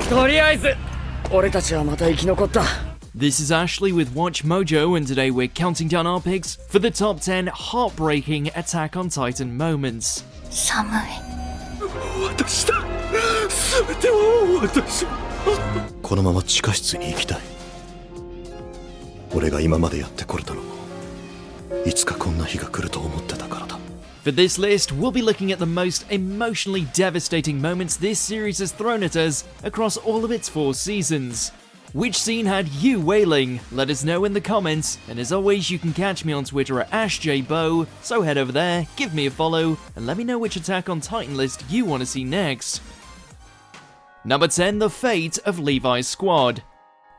とりあえず俺たちはまた生き残った。 This is Ashley with WatchMojo, and today we're counting down our picks for the top 10 heartbreaking Attack on Titan moments. 寒い。私だ。全ては私。このまま地下室に行きたい。俺が今までやってこれたのも、いつかこんな日が来ると思ってたからだ。 For this list, we'll be looking at the most emotionally devastating moments this series has thrown at us across all of its 4 seasons. Which scene had you wailing? Let us know in the comments, and as always you can catch me on Twitter at AshJBo, so head over there, give me a follow, and let me know which Attack on Titan list you want to see next. Number 10, the fate of Levi's squad.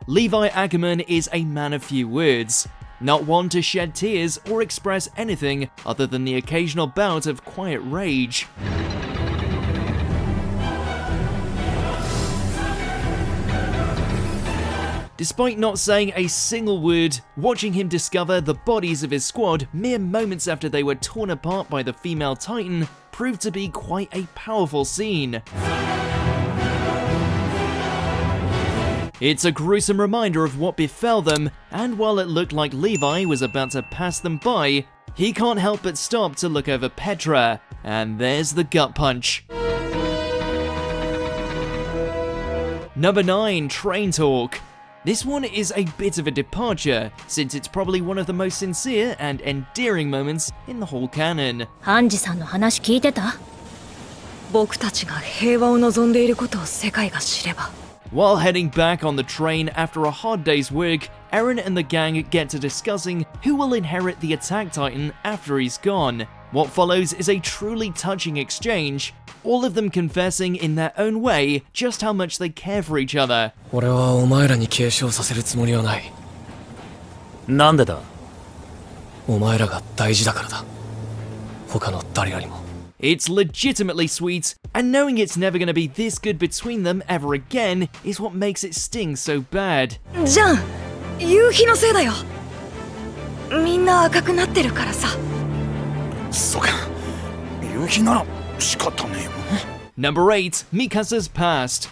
Levi Ackerman is a man of few words, not one to shed tears or express anything other than the occasional bout of quiet rage. Despite not saying a single word, watching him discover the bodies of his squad mere moments after they were torn apart by the female Titan proved to be quite a powerful scene. It's a gruesome reminder of what befell them, and while it looked like Levi was about to pass them by, he can't help but stop to look over Petra, and there's the gut punch. Number 9, Train Talk. This one is a bit of a departure, since it's probably one of the most sincere and endearing moments in the whole canon. ハンジさんの話聞いてた？僕たちが平和を望んでいることを世界が知れば。 While heading back on the train after a hard day's work, Erin and the gang get to discussing who will inherit the Attack Titan after he's gone. What follows is a truly touching exchange, all of them confessing in their own way just how much they care for each other. 俺はお前らに継承させるつもりはない。なんでだ？お前らが大事だからだ。他の誰よりも。 It's legitimately sweet, and knowing it's never gonna be this good between them ever again is what makes it sting so bad. じゃん、夕日のせいだよ。みんな赤くなってるからさ。そうか。夕日なら仕方ねえよ。Number 8, Mikasa's past.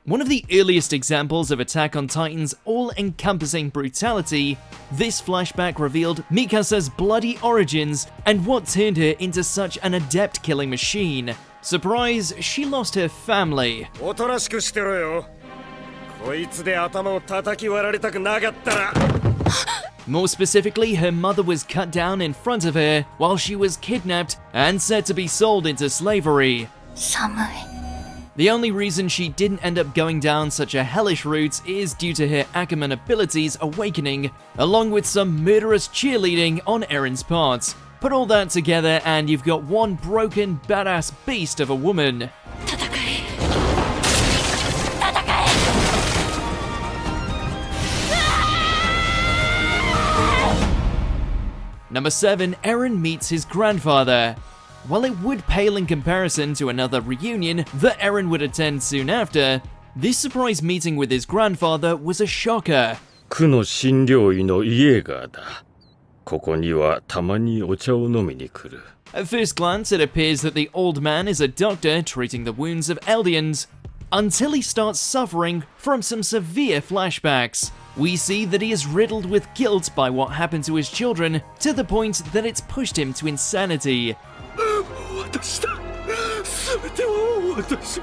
One of the earliest examples of Attack on Titan's all-encompassing brutality, this flashback revealed Mikasa's bloody origins and what turned her into such an adept killing machine. Surprise, she lost her family. おとなしくしてろよ。こいつで頭を叩き割られたくなかったら。 More specifically, her mother was cut down in front of her while she was kidnapped and set to be sold into slavery. 寒い。 The only reason she didn't end up going down such a hellish route is due to her Ackerman abilities awakening, along with some murderous cheerleading on Erin's part. Put all that together and you've got one broken, badass beast of a woman. Number 7, Erin meets his grandfather. While it would pale in comparison to another reunion that Erin would attend soon after, this surprise meeting with his grandfather was a shocker. 区の診療医のイエーガーだ。ここにはたまにお茶を飲みに来る。 At first glance, it appears that the old man is a doctor treating the wounds of Eldians, until he starts suffering from some severe flashbacks. We see that he is riddled with guilt by what happened to his children, to the point that it's pushed him to insanity. 私だ。全ては私。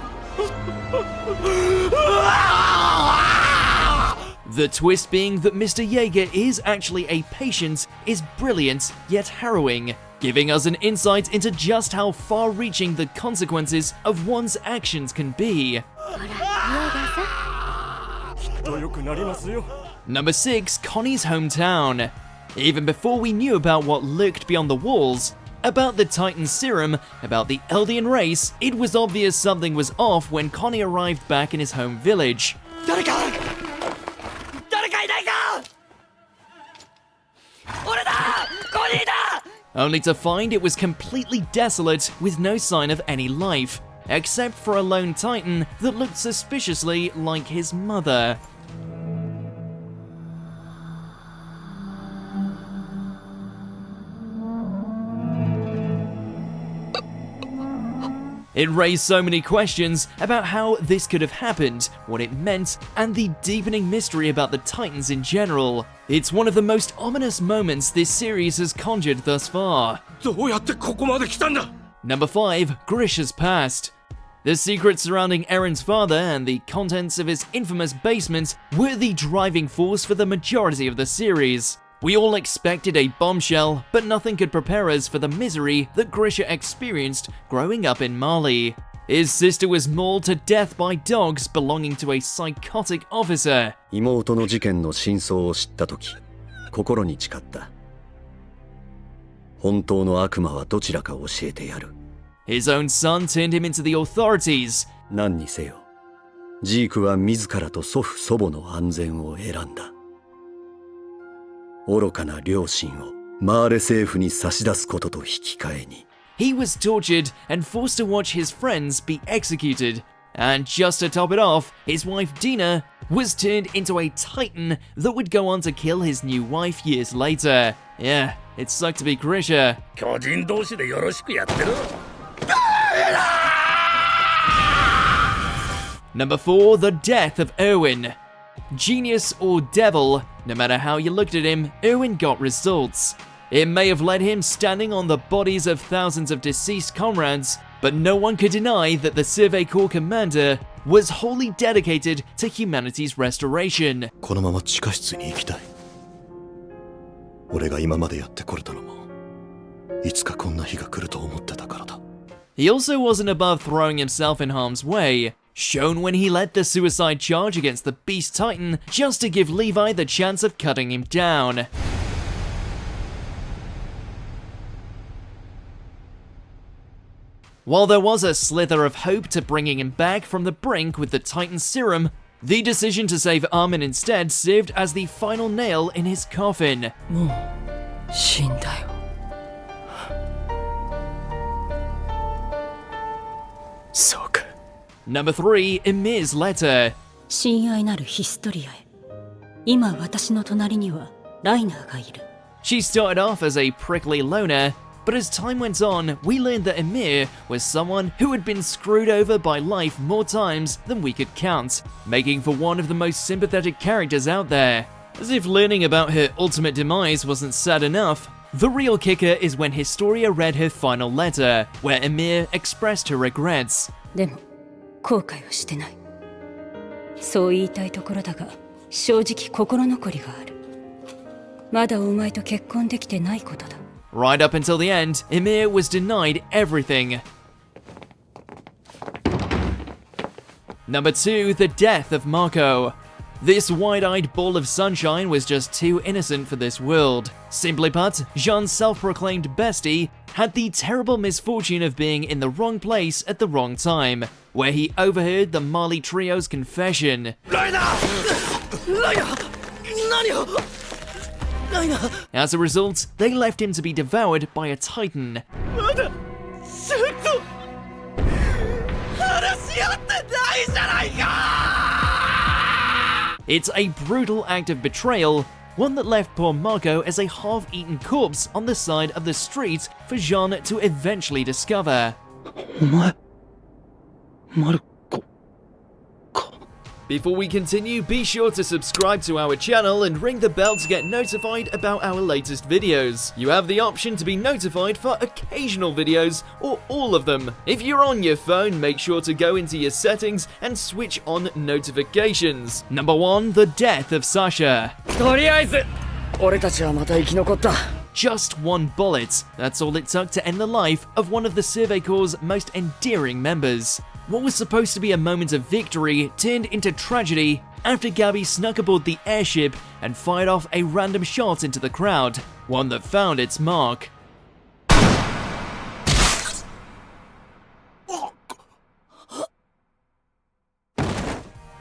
The twist being that Mr. Jaeger is actually a patient is brilliant yet harrowing, giving us an insight into just how far-reaching the consequences of one's actions can be. Number 6, Connies Hometown. Even before we knew about what lurked beyond the walls, about the Titan serum, about the Eldian race, it was obvious something was off when Connie arrived back in his home village. Only to find it was completely desolate with no sign of any life, except for a lone Titan that looked suspiciously like his mother. It raised so many questions about how this could have happened, what it meant, and the deepening mystery about the Titans in general. It's one of the most ominous moments this series has conjured thus far. どうやってここまで来たんだ Number 5. Grisha's past. The secrets surrounding Erin's father and the contents of his infamous basement were the driving force for the majority of the series. We all expected a bombshell, but nothing could prepare us for the misery that Grisha experienced growing up in Mali. His sister was mauled to death by dogs belonging to a psychotic officer. 妹の事件の真相を知った時、心に誓った。本当の悪魔はどちらか教えてやる。His own son turned him into the authorities. 何にせよ、ジークは自らと祖父祖母の安全を選んだ。愚かな良心をマーレ政府に差し出すことと引き換えに。He was tortured and forced to watch his friends be executed. And just to top it off, his wife Dina was turned into a titan that would go on to kill his new wife years later. Yeah, it sucked to be Grisha. 巨人同士でよろしくやってる Number 4. The death of Erwin. Genius or devil, no matter how you looked at him, Erwin got results. It may have led him standing on the bodies of thousands of deceased comrades, but no one could deny that the Survey Corps commander was wholly dedicated to humanity's restoration. このまま地下室に行きたい。俺が今までやってこれたのも、いつかこんな日が来ると思ってたからだ。He also wasn't above throwing himself in harm's way, shown when he led the suicide charge against the Beast Titan just to give Levi the chance of cutting him down. While there was a slither of hope to bringing him back from the brink with the Titan serum, the decision to save Armin instead served as the final nail in his coffin. もう死んだよ。そうか。 Number 3. Ymir's Letter. 親愛なるヒストリアへ。今私の隣にはライナーがいる。She started off as a prickly loner, but as time went on, we learned that Ymir was someone who had been screwed over by life more times than we could count, making for one of the most sympathetic characters out there. As if learning about her ultimate demise wasn't sad enough, the real kicker is when Historia read her final letter, where Ymir expressed her regrets. でも後悔はしてない。そう言いたいところだが、正直心残りがある。まだお前と結婚できてないことだ。Right up until the end, Ymir was denied everything. Number 2. The death of Marco. This wide-eyed ball of sunshine was just too innocent for this world. Simply put, Jean's self-proclaimed bestie had the terrible misfortune of being in the wrong place at the wrong time, where he overheard the Marley trio's confession. As a result, they left him to be devoured by a titan. It's a brutal act of betrayal, one that left poor Marco as a half-eaten corpse on the side of the street for Jean to eventually discover. お前、マルコか。 Before we continue, be sure to subscribe to our channel and ring the bell to get notified about our latest videos. You have the option to be notified for occasional videos or all of them. If you're on your phone, make sure to go into your settings and switch on notifications. Number 1. The death of Sasha. とりあえず俺たちはまた生き残った。 Just one bullet. That's all it took to end the life of one of the Survey Corps' most endearing members. What was supposed to be a moment of victory turned into tragedy after Gabby snuck aboard the airship and fired off a random shot into the crowd, one that found its mark.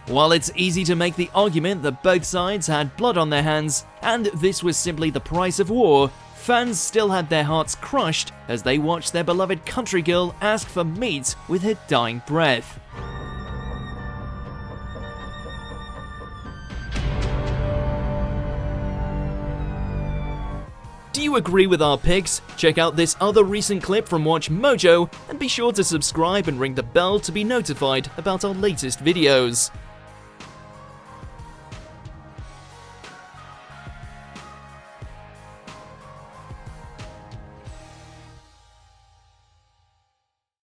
While it's easy to make the argument that both sides had blood on their hands, and this was simply the price of war, fans still had their hearts crushed as they watched their beloved country girl ask for meat with her dying breath. Do you agree with our picks? Check out this other recent clip from WatchMojo, and be sure to subscribe and ring the bell to be notified about our latest videos.